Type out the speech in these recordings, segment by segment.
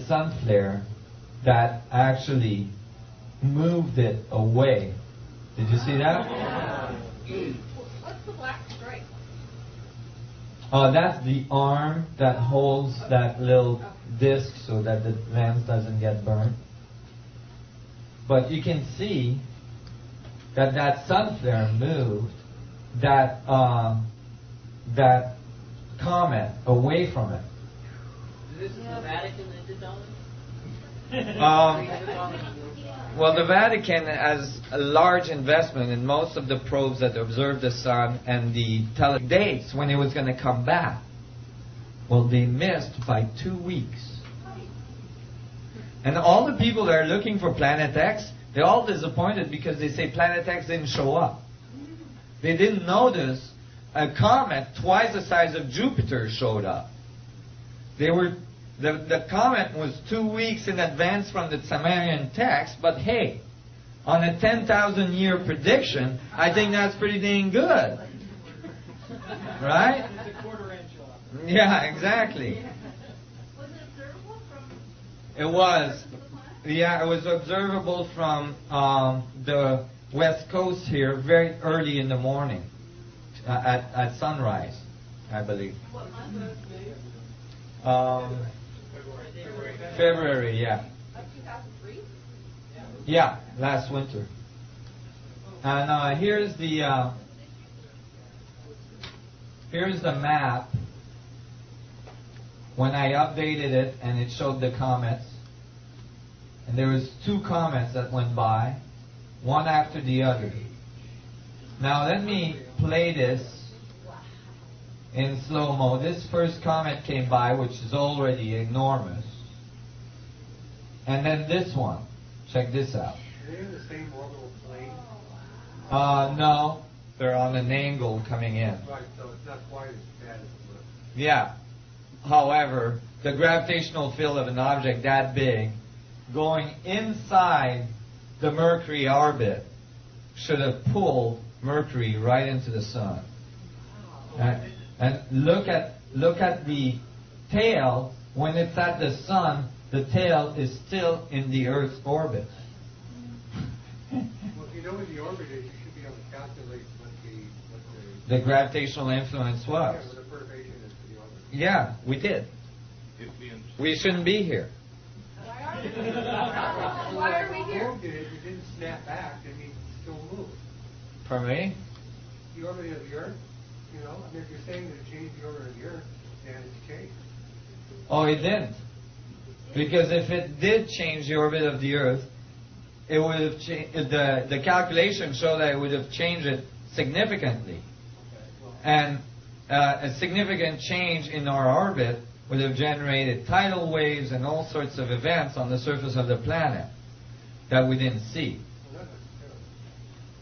sun flare that actually moved it away. Did you see that? What's the black stripe? Oh, that's the arm that holds that little disc so that the lens doesn't get burned. But you can see that that sun flare moved that that comet away from it. This is the Vatican that did all this? Well, the Vatican has a large investment in most of the probes that observe the sun and the dates when it was going to come back. Well, they missed by 2 weeks. And all the people that are looking for Planet X, they're all disappointed because they say Planet X didn't show up. They didn't notice a comet twice the size of Jupiter showed up. The comet was 2 weeks in advance from the Sumerian text, but hey, on a 10,000 year prediction, I think that's pretty dang good. Right? It's a quarter inch off. Yeah, exactly. Was it observable from? It was. Yeah, it was observable from the west coast here very early in the morning, at sunrise, I believe. What month? February, yeah. Of 2003? Yeah, last winter. And here's the map when I updated it, and it showed the comets. And there was 2 comets that went by, one after the other. Now let me play this in slow-mo. This first comet came by, which is already enormous. And then this one. Check this out. Are they in the same orbital plane? No. They're on an angle coming in. Right, so it's not quite as bad as it looks. Yeah. However, the gravitational field of an object that big going inside the Mercury orbit should have pulled Mercury right into the sun. And look at the tail. When it's at the sun, the tail is still in the Earth's orbit. Well, if you know where the orbit is, you should be able to calculate what the gravitational influence was. Yeah, what the perturbation is to the orbit. Yeah, we did. We shouldn't be here. Why are we here? Why are we here? If it didn't snap back, it means it still moved. Pardon me? The orbit of the Earth, you know, I mean, if you're saying that it changed the orbit of the Earth, then it's changed. Oh, it didn't. Because if it did change the orbit of the Earth, it would have the calculations show that it would have changed it significantly. And a significant change in our orbit would have generated tidal waves and all sorts of events on the surface of the planet that we didn't see.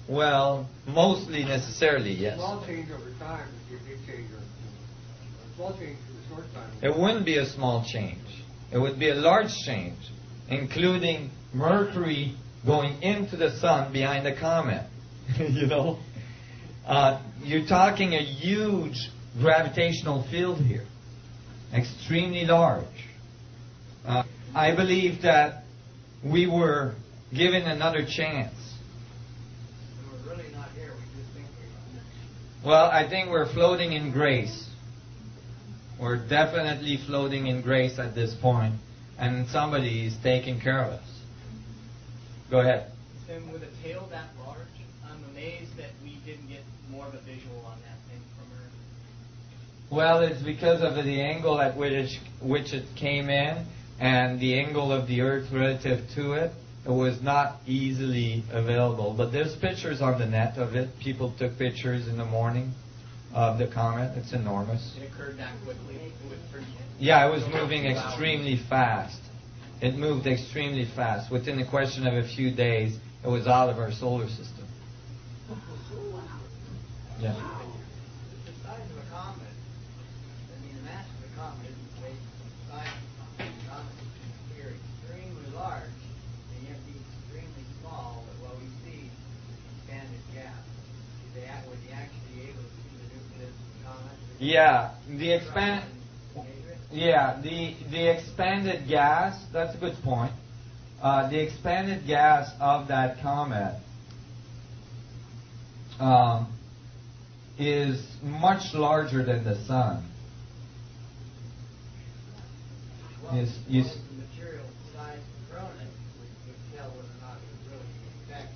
Well, mostly necessarily, yes. A small change over time would be a big change. A small change in a short time. It wouldn't be a small change. It would be a large change, including Mercury going into the sun behind the comet. You know? You're talking a huge gravitational field here. Extremely large. I believe that we were given another chance. We're really not here. We just think we're. Well, I think we're floating in grace. We're definitely floating in grace at this point, and somebody is taking care of us. Go ahead. And with a tail that large, I'm amazed that we didn't get more of a visual on that thing from Earth. Well, it's because of the angle at which it came in, and the angle of the Earth relative to it. It was not easily available. But there's pictures on the net of it. People took pictures in the morning of the comet. It's enormous. It occurred that quickly. Yeah, it was moving extremely fast. It moved extremely fast. Within a question of a few days, it was out of our solar system. Yeah. The size of a comet, I mean, the mass of the comet isn't based on the size of the comet. The comet is here extremely large, and yet be extremely small, but what we see is the expanded gap. Would you actually be able to see the nucleus of the comet? Yeah, the Yeah, the expanded gas, that's a good point. The expanded gas of that comet is much larger than the sun. Well, Yes, what yes. was the material size of the corona would tell whether or not it was really the exact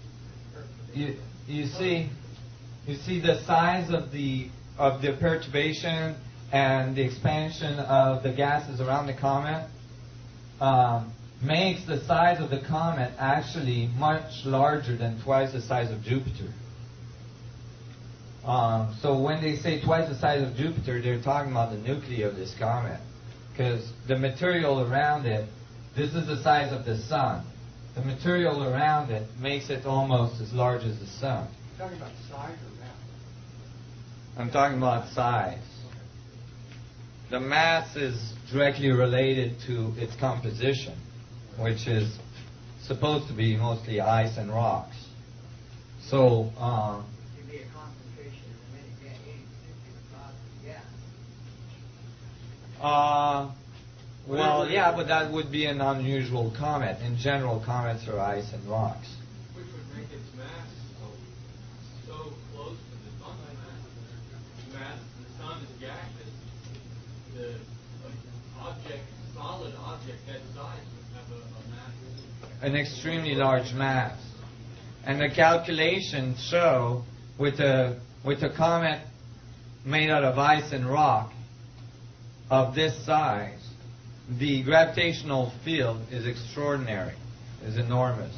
You see the size of the perturbation and the expansion of the gases around the comet makes the size of the comet actually much larger than twice the size of Jupiter. So when they say twice the size of Jupiter, they're talking about the nuclei of this comet. Because the material around it, this is the size of the sun. The material around it makes it almost as large as the sun. You're talking about size or mass? I'm talking about size. The mass is directly related to its composition, which is supposed to be mostly ice and rocks. So, It'd be a concentration of many gas. well, yeah, but that would be an unusual comet. In general, comets are ice and rocks. Which would make its mass so close to the sun's mass. The sun is gaseous. The solid object that size would have a mass. An extremely large mass. And the calculations show with a comet made out of ice and rock of this size, the gravitational field is extraordinary, is enormous.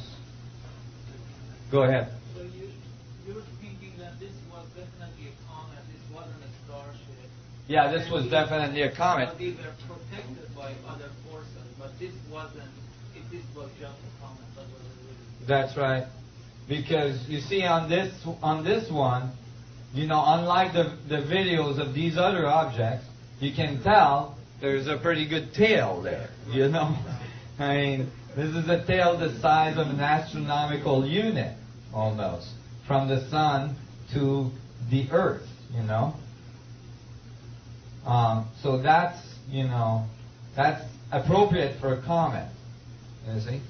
Go ahead. So you're thinking that this was definitely a comet, this wasn't a starship. Yeah, this was definitely a comet. They were protected by other forces, but this wasn't, if this was just a comet, that was really... That's right. Because you see on this one, you know, unlike the videos of these other objects, you can tell there's a pretty good tail there, you know. I mean, this is a tail the size of an astronomical unit, almost, from the sun to the Earth, you know. So that's, you know, that's appropriate for a comet, you see.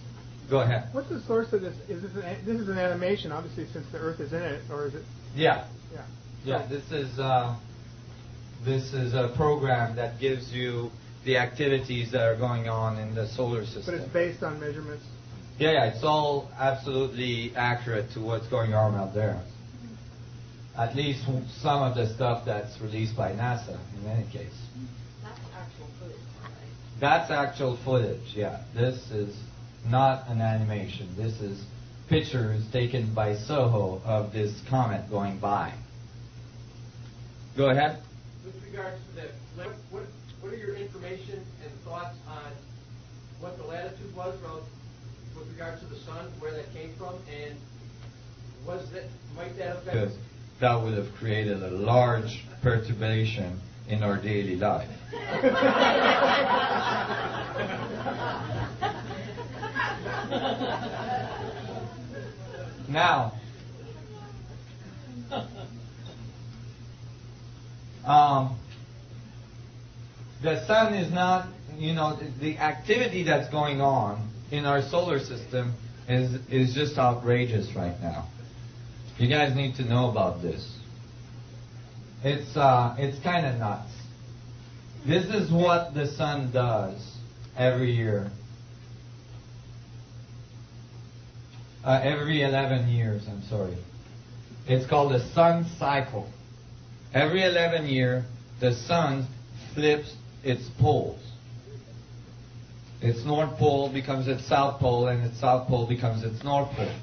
Go ahead. What's the source of this? Is this is an animation, obviously, since the Earth is in it, or is it? Yeah. Yeah. Yeah, this is a program that gives you the activities that are going on in the solar system. But it's based on measurements. Yeah, it's all absolutely accurate to what's going on out there. At least some of the stuff that's released by NASA, in any case. That's actual footage, right? That's actual footage, yeah. This is not an animation. This is pictures taken by Soho of this comet going by. Go ahead. With regards to that, what are your information and thoughts on what the latitude was with regards to the sun, where that came from, and might that affect? Because that would have created a large perturbation in our daily life. Now, the sun is not, you know, the activity that's going on in our solar system is just outrageous right now. You guys need to know about this. It's kind of nuts. This is what the sun does every year. Every 11 years, I'm sorry. It's called the sun cycle. Every 11 years, the sun flips its poles. Its north pole becomes its south pole, and its south pole becomes its north pole.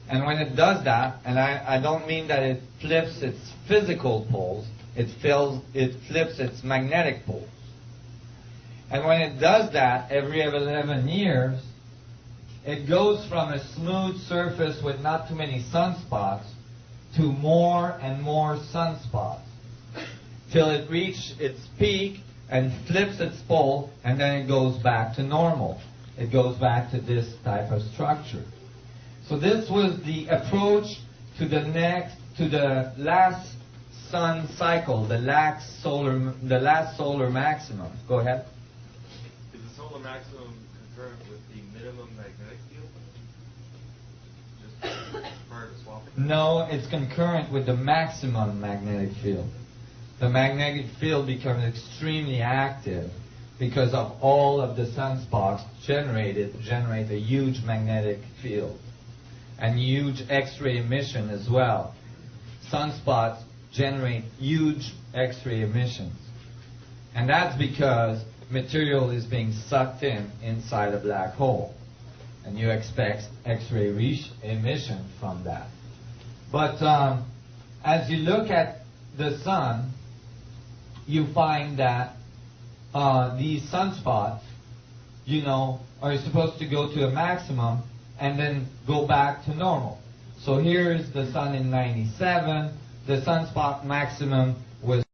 And when it does that, and I don't mean that it flips its physical poles, it flips its magnetic poles. And when it does that every 11 years, it goes from a smooth surface with not too many sunspots to more and more sunspots till it reaches its peak and flips its pole, and then it goes back to normal. It goes back to this type of structure. So this was the approach to the last sun cycle, the last solar maximum. Go ahead. Is the solar maximum concurrent with the minimum magnetic field? Just prior to swapping? No, it's concurrent with the maximum magnetic field. The magnetic field becomes extremely active because of all of the sunspots generate a huge magnetic field and huge X-ray emission as well. Sunspots generate huge X-ray emissions. And that's because material is being sucked inside a black hole. And you expect X-ray emission from that. But as you look at the sun, you find that these sunspots, are supposed to go to a maximum and then go back to normal. So here is the sun in 97. The sunspot maximum was